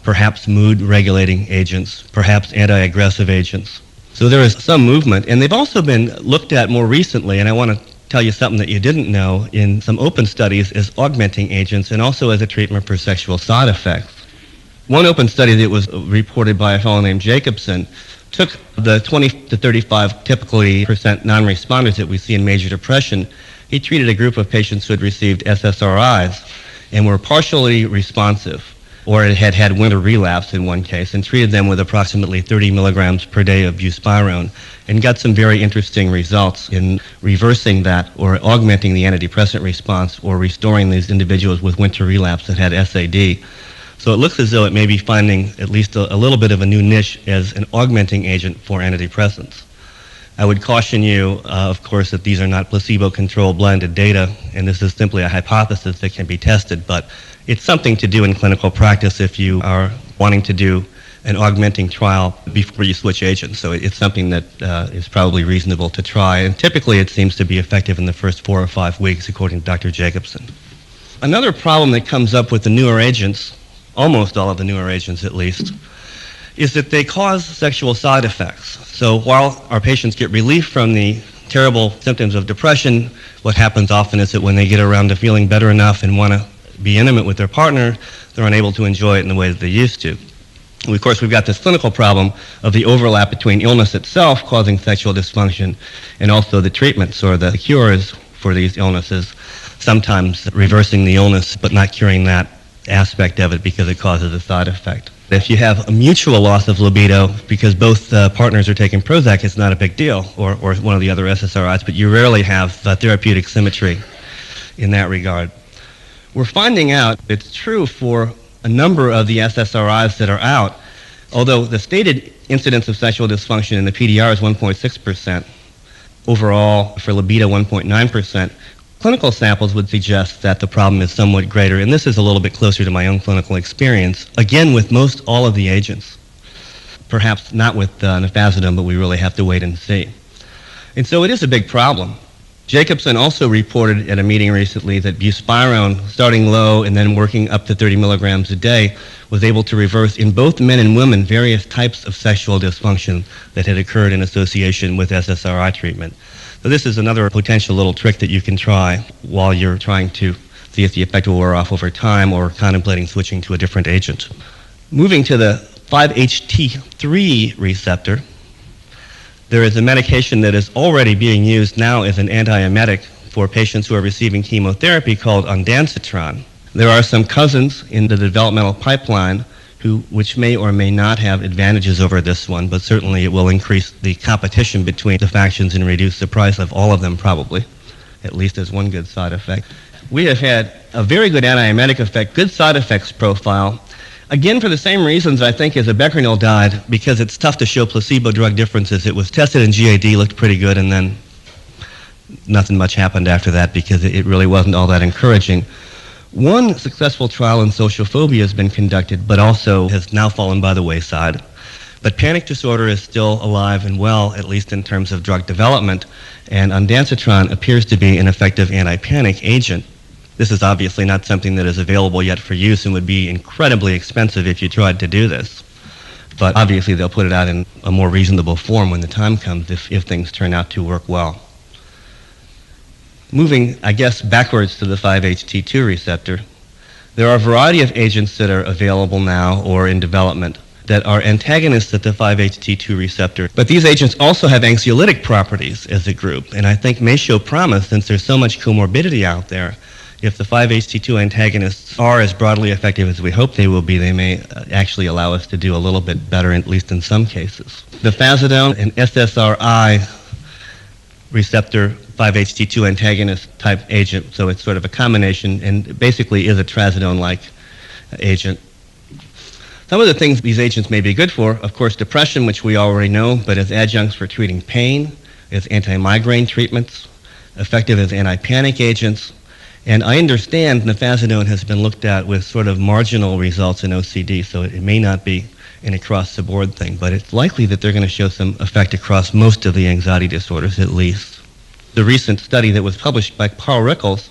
perhaps mood-regulating agents, perhaps anti-aggressive agents. So there is some movement, and they've also been looked at more recently, and I want to tell you something that you didn't know, in some open studies as augmenting agents and also as a treatment for sexual side effects. One open study that was reported by a fellow named Jefferson took the 20 to 35 typically % non-responders that we see in major depression. He treated a group of patients who had received SSRIs and were partially responsive, or had had winter relapse in one case, and treated them with approximately 30 milligrams per day of buspirone, and got some very interesting results in reversing that or augmenting the antidepressant response or restoring these individuals with winter relapse that had SAD. So it looks as though it may be finding at least a little bit of a new niche as an augmenting agent for antidepressants. I would caution you, of course, that these are not placebo-controlled blinded data, and this is simply a hypothesis that can be tested, but it's something to do in clinical practice if you are wanting to do an augmenting trial before you switch agents. So it's something that is probably reasonable to try, and typically it seems to be effective in the first 4 or 5 weeks, according to Dr. Jefferson. Another problem that comes up with the newer agents, almost all of the newer agents at least, is that they cause sexual side effects. So while our patients get relief from the terrible symptoms of depression, what happens often is that when they get around to feeling better enough and want to be intimate with their partner, they're unable to enjoy it in the way that they used to. Of course, we've got this clinical problem of the overlap between illness itself causing sexual dysfunction and also the treatments or the cures for these illnesses, sometimes reversing the illness but not curing that aspect of it because it causes a side effect. If you have a mutual loss of libido because both partners are taking Prozac, it's not a big deal, or one of the other SSRIs, but you rarely have therapeutic symmetry in that regard. We're finding out it's true for a number of the SSRIs that are out, although the stated incidence of sexual dysfunction in the PDR is 1.6%, overall for libido 1.9%, clinical samples would suggest that the problem is somewhat greater, and this is a little bit closer to my own clinical experience, again with most all of the agents. Perhaps not with nifazodone, but we really have to wait and see. And so it is a big problem. Jacobson also reported at a meeting recently that buspirone, starting low and then working up to 30 milligrams a day, was able to reverse in both men and women various types of sexual dysfunction that had occurred in association with SSRI treatment. So this is another potential little trick that you can try while you're trying to see if the effect will wear off over time or contemplating switching to a different agent. Moving to the 5-HT3 receptor, there is a medication that is already being used now as an antiemetic for patients who are receiving chemotherapy called ondansetron. There are some cousins in the developmental pipeline which may or may not have advantages over this one, but certainly it will increase the competition between the factions and reduce the price of all of them probably, at least as one good side effect. We have had a very good antiemetic effect, good side effects profile, again for the same reasons I think as abecronidide, because it's tough to show placebo drug differences. It was tested in GAD, looked pretty good, and then nothing much happened after that because it really wasn't all that encouraging. One successful trial in social phobia has been conducted, but also has now fallen by the wayside. But panic disorder is still alive and well, at least in terms of drug development, and ondansetron appears to be an effective anti-panic agent. This is obviously not something that is available yet for use and would be incredibly expensive if you tried to do this. But obviously they'll put it out in a more reasonable form when the time comes if things turn out to work well. Moving, I guess, backwards to the 5-HT2 receptor, there are a variety of agents that are available now or in development that are antagonists at the 5-HT2 receptor. But these agents also have anxiolytic properties as a group, and I think may show promise since there's so much comorbidity out there. If the 5-HT2 antagonists are as broadly effective as we hope they will be, they may actually allow us to do a little bit better, at least in some cases. Nifazodone, an SSRI receptor 5-HT2 antagonist type agent, so it's sort of a combination and basically is a trazodone-like agent. Some of the things these agents may be good for, of course, depression, which we already know, but as adjuncts for treating pain, as anti-migraine treatments, effective as anti-panic agents, and I understand nifazodone has been looked at with sort of marginal results in OCD, so it may not be an across-the-board thing, but it's likely that they're going to show some effect across most of the anxiety disorders at least. The recent study that was published by Carl Rickles,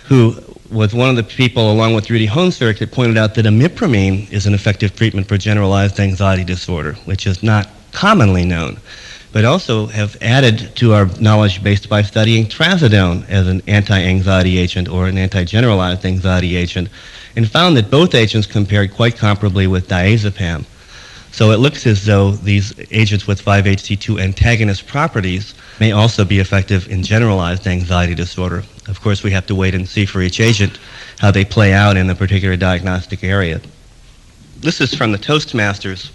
who was one of the people, along with Rudy Honzerk, that pointed out that imipramine is an effective treatment for generalized anxiety disorder, which is not commonly known, but also have added to our knowledge base by studying trazodone as an anti-anxiety agent or an anti-generalized anxiety agent, and found that both agents compared quite comparably with diazepam. So it looks as though these agents with 5-HT2 antagonist properties may also be effective in generalized anxiety disorder. Of course, we have to wait and see for each agent how they play out in a particular diagnostic area. This is from the Toastmasters.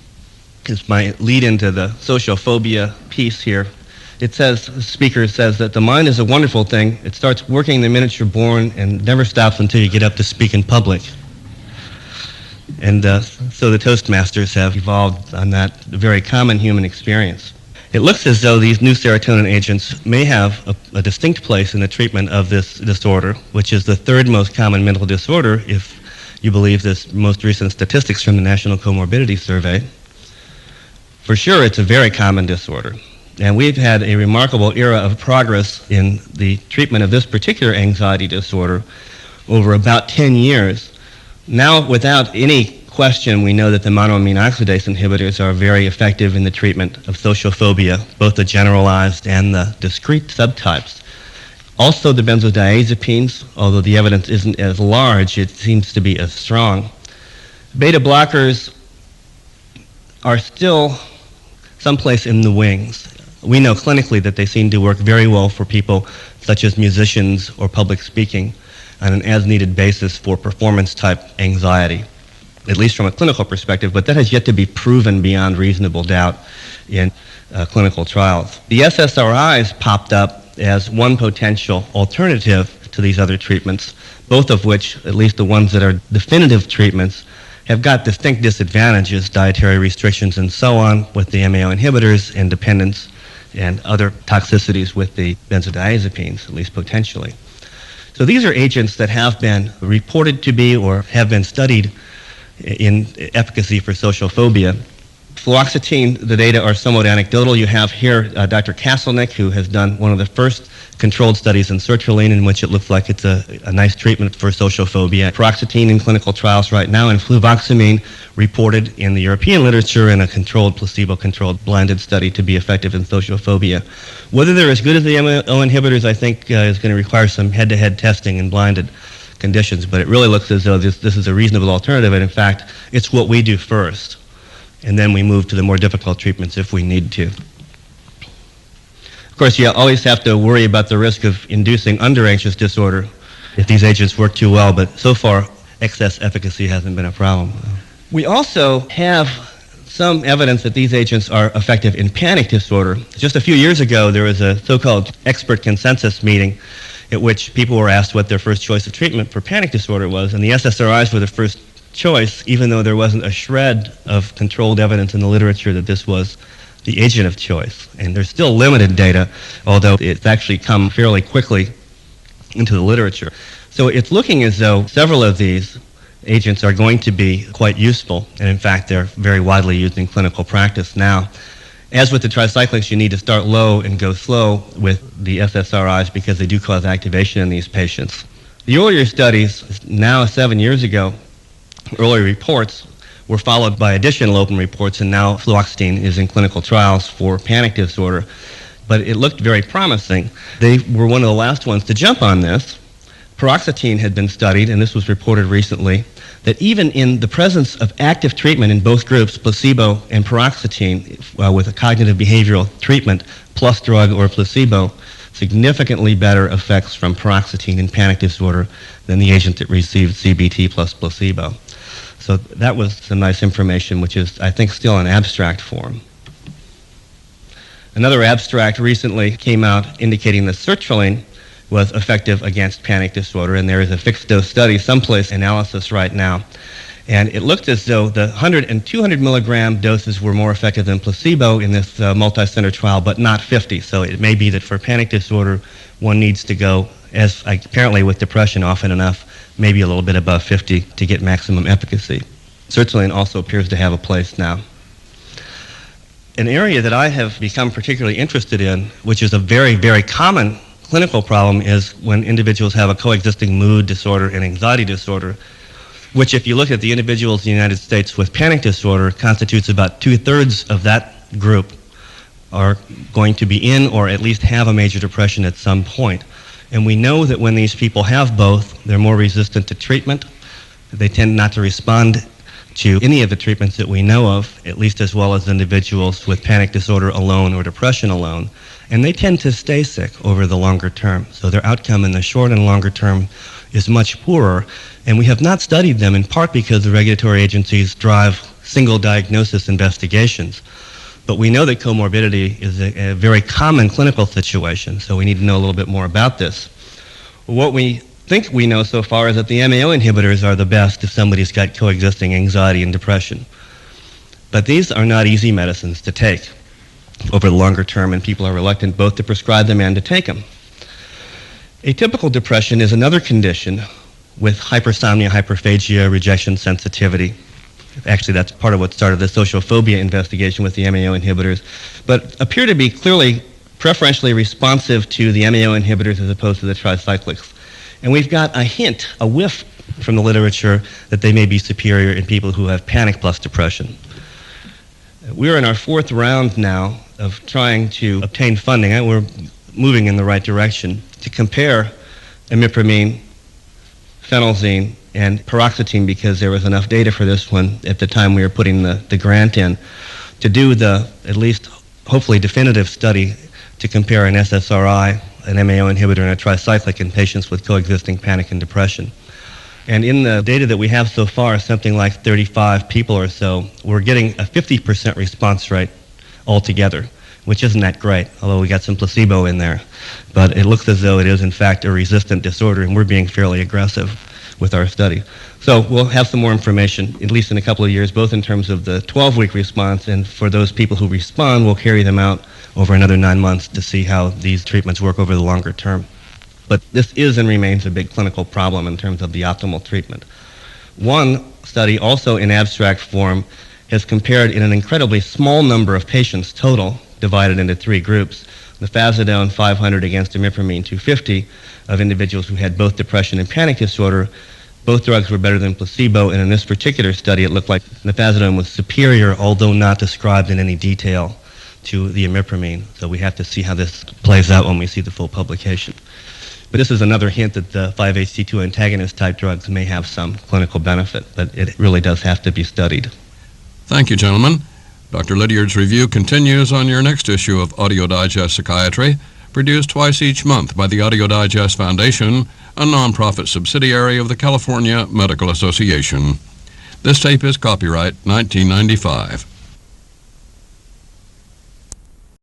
It's my lead into the social phobia piece here. It says, the speaker says that the mind is a wonderful thing. It starts working the minute you're born and never stops until you get up to speak in public. And so the Toastmasters have evolved on that very common human experience. It looks as though these new serotonin agents may have a distinct place in the treatment of this disorder, which is the third most common mental disorder if you believe this most recent statistics from the National Comorbidity Survey. For sure, it's a very common disorder. And we've had a remarkable era of progress in the treatment of this particular anxiety disorder over about 10 years. Now, without any question, we know that the monoamine oxidase inhibitors are very effective in the treatment of social phobia, both the generalized and the discrete subtypes. Also, the benzodiazepines, although the evidence isn't as large, it seems to be as strong. Beta blockers are still someplace in the wings. We know clinically that they seem to work very well for people such as musicians or public speaking on an as-needed basis for performance-type anxiety, at least from a clinical perspective, but that has yet to be proven beyond reasonable doubt in clinical trials. The SSRIs popped up as one potential alternative to these other treatments, both of which, at least the ones that are definitive treatments, have got distinct disadvantages, dietary restrictions and so on with the MAO inhibitors, and dependence and other toxicities with the benzodiazepines, at least potentially. So these are agents that have been reported to be or have been studied in efficacy for social phobia. Fluoxetine, the data are somewhat anecdotal. You have here Dr. Kasselnick, who has done one of the first controlled studies in sertraline in which it looks like it's a nice treatment for social phobia. Paroxetine in clinical trials right now, and fluvoxamine reported in the European literature in a controlled, placebo-controlled, blinded study to be effective in social phobia. Whether they're as good as the MAO inhibitors, I think, is going to require some head-to-head testing in blinded conditions, but it really looks as though this is a reasonable alternative, and in fact, it's what we do first. And then we move to the more difficult treatments if we need to. Of course, you always have to worry about the risk of inducing under-anxious disorder if these agents work too well, but so far, excess efficacy hasn't been a problem. We also have some evidence that these agents are effective in panic disorder. Just a few years ago, there was a so-called expert consensus meeting at which people were asked what their first choice of treatment for panic disorder was, and the SSRIs were the first choice, even though there wasn't a shred of controlled evidence in the literature that this was the agent of choice. And there's still limited data, although it's actually come fairly quickly into the literature. So it's looking as though several of these agents are going to be quite useful, and in fact they're very widely used in clinical practice now. As with the tricyclics, you need to start low and go slow with the SSRIs because they do cause activation in these patients. The earlier studies, now 7 years ago, earlier reports were followed by additional open reports, and now fluoxetine is in clinical trials for panic disorder. But it looked very promising. They were one of the last ones to jump on this. Paroxetine had been studied, and this was reported recently, that even in the presence of active treatment in both groups, placebo and paroxetine, with a cognitive behavioral treatment plus drug or placebo, significantly better effects from paroxetine in panic disorder than the agent that received CBT plus placebo. So that was some nice information, which is, I think, still in abstract form. Another abstract recently came out indicating that sertraline was effective against panic disorder, and there is a fixed-dose study, someplace analysis right now. And it looked as though the 100 and 200 milligram doses were more effective than placebo in this multi-center trial, but not 50. So it may be that for panic disorder, one needs to go, as apparently with depression often enough, maybe a little bit above 50 to get maximum efficacy. Sertraline also appears to have a place now. An area that I have become particularly interested in, which is a very, very common clinical problem, is when individuals have a coexisting mood disorder and anxiety disorder, which, if you look at the individuals in the United States with panic disorder, constitutes about 2/3 of that group are going to be in or at least have a major depression at some point. And we know that when these people have both, they're more resistant to treatment. They tend not to respond to any of the treatments that we know of, at least as well as individuals with panic disorder alone or depression alone. And they tend to stay sick over the longer term. So their outcome in the short and longer term is much poorer. And we have not studied them in part because the regulatory agencies drive single diagnosis investigations. But we know that comorbidity is a very common clinical situation, so we need to know a little bit more about this. What we think we know so far is that the MAO inhibitors are the best if somebody's got coexisting anxiety and depression. But these are not easy medicines to take over the longer term, and people are reluctant both to prescribe them and to take them. Atypical depression is another condition with hypersomnia, hyperphagia, rejection sensitivity. Actually, that's part of what started the social phobia investigation with the MAO inhibitors, but appear to be clearly preferentially responsive to the MAO inhibitors as opposed to the tricyclics. And we've got a hint, a whiff from the literature that they may be superior in people who have panic plus depression. We're in our 4th round now of trying to obtain funding, and we're moving in the right direction, to compare imipramine, phenelzine, and paroxetine because there was enough data for this one at the time we were putting the grant in to do the at least hopefully definitive study to compare an SSRI, an MAO inhibitor, and a tricyclic in patients with coexisting panic and depression. And in the data that we have so far, something like 35 people or so, we're getting a 50% response rate altogether, which isn't that great, although we got some placebo in there. But it looks as though it is in fact a resistant disorder, and we're being fairly aggressive with our study. So we'll have some more information, at least in a couple of years, both in terms of the 12-week response, and for those people who respond, we'll carry them out over another 9 months to see how these treatments work over the longer term. But this is and remains a big clinical problem in terms of the optimal treatment. One study, also in abstract form, has compared in an incredibly small number of patients total, divided into 3 groups, nifazodone 500 against imipramine 250 of individuals who had both depression and panic disorder. Both drugs were better than placebo, and in this particular study it looked like nifazodone was superior, although not described in any detail, to the imipramine. So we have to see how this plays out when we see the full publication. But this is another hint that the 5-HT2 antagonist type drugs may have some clinical benefit, but it really does have to be studied. Thank you, gentlemen. Dr. Lydlard's review continues on your next issue of Audio Digest Psychiatry, produced twice each month by the Audio Digest Foundation, a nonprofit subsidiary of the California Medical Association. This tape is copyright 1995.